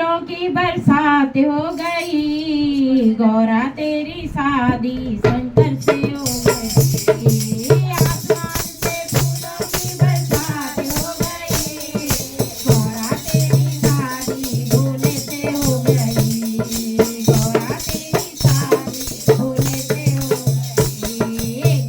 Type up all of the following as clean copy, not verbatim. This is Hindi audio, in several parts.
फूलों की बरसात हो गई, गौरा तेरी शादी शंकर से हो गई। आसमान से फूलों की बरसात हो गई, गौरा तेरी शादी भोले से हो गई। गौरा तेरी शादी भोले से हो गई।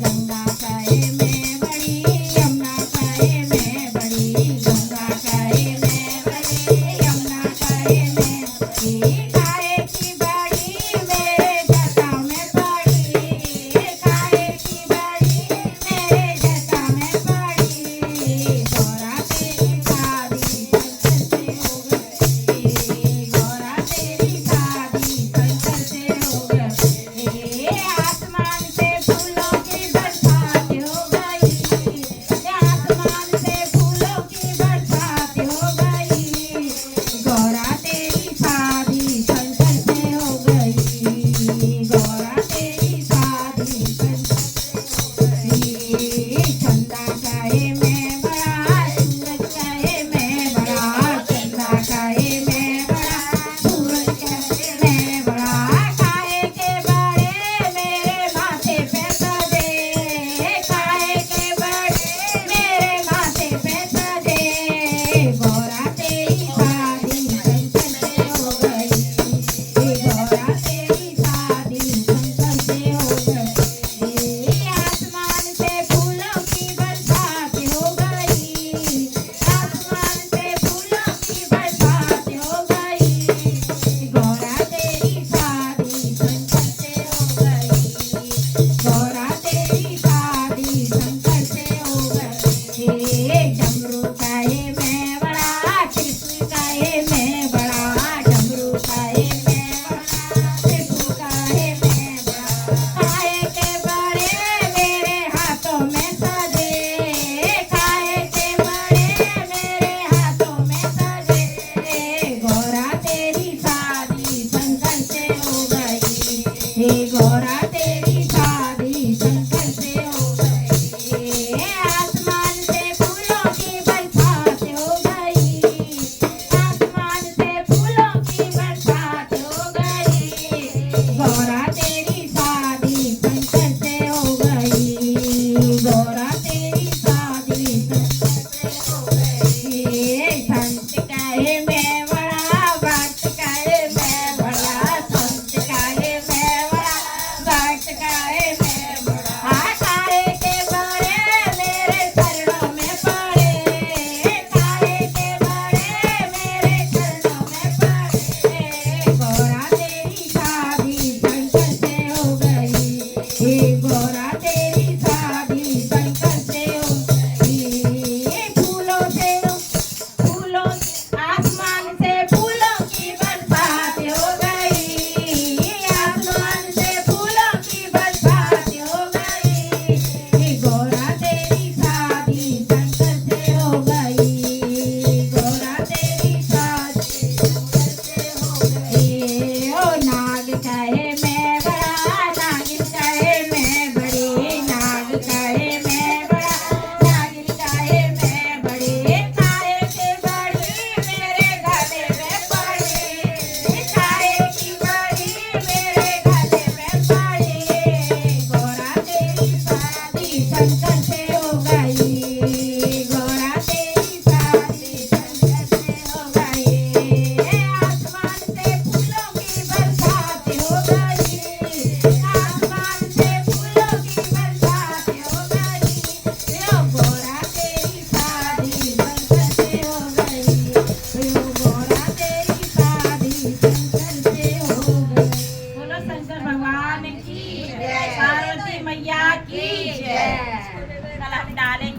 गंगा कहे मैं बड़ी, यमुना कहे मैं बड़ी, गंगा कहे मैं बड़ी, यमुना कहे मैं बड़ी। काहे की बड़ी मेरे जटा में पड़ी, काहे की बड़ी मेरे जटा में पड़ी। गौरा तेरी शादी शंकर से हो गई, गौरा तेरी शादी शंकर से हो गई। आसमान से फूलों की बरसात हो गई, आसमान से फूलों की बरसात हो गई। गौरा तेरी शादी शंकर से हो गई, गौरा तेरी शादी शंकर से हो गई। चंदा कहे मैं बड़ा, सूरज कहे मैं बड़ा, चंदा कहे मैं बड़ा, सूरज कहे मैं बड़ा। काहे के बड़े मेरे माथे पे सजे, काहे के बड़े मेरे माथे पे सजे। गौरा तेरी शादी शंकर से हो गई, गौरा तेरी शादी शंकर से हो गई। आसमान से फूलों की बरसात हो गई, आसमान से फूलों की बरसात हो गई। गौरा तेरी शादी शंकर से हो गई, गौरा तेरी शादी शंकर से हो गई। डमरू कहे मैं बड़ा, त्रिशूल कहे मैं बड़ा, डमरू कहे मैं बड़ा, त्रिशूल कहे मैं बड़ा। काहे के बड़े मेरे हाथों में सजे, काहे के बड़े मेरे हाथों में सजे। गौरा तेरी शादी शंकर से हो गई, गौरा तेरी शादी शंकर से हो गई। आसमान से फूलों की बरसात हो गई, आसमान से फूलों की बरसात हो गई। गौरा तेरी शादी शंकर से हो गई, गौरा तेरी शादी शंकर से हो गई। संत कहे मैं बड़ा, भक्त कहे मैं बड़ा, संत कहे मैं बड़ा, भक्त कहे मैं बड़ा। काहे के बड़े मेरे चरणों में पड़े, काहे के बड़े मेरे चरणों में पड़े। गौरा तेरी शादी शंकर से हो गई, गौरा तेरी शादी शंकर से हो गई। फूलों से फूलों आसमान से फूलों की बरसात हो गई, आसमान से फूलों की बरसात हो गई। गौरा तेरी शादी शंकर से हो गई, गौरा तेरी शादी शंकर से हो गई। ओ नाग कहे मैं बड़ा, नागिन कहे मैं बड़ी, नाग कहे मैं बड़ा, नागिन कहे मैं बड़ी। काहे के बड़ी मेरे गले में पड़ी, काहे की बड़ी मेरे गले में पड़ी। गौरा तेरी शादी शंकर से हो गई, गौरा तेरी शादी शंकर से हो गई। आसमान से फूलों की बरसात हो गई, आसमान से फूलों की बरसात हो गई। गौरा तेरी शादी शंकर से हो गई, गौरा तेरी शादी शंकर से हो गई। बोलो शंकर भगवान की जय, पार्वती मैया की जय। कल हम डालेंगे।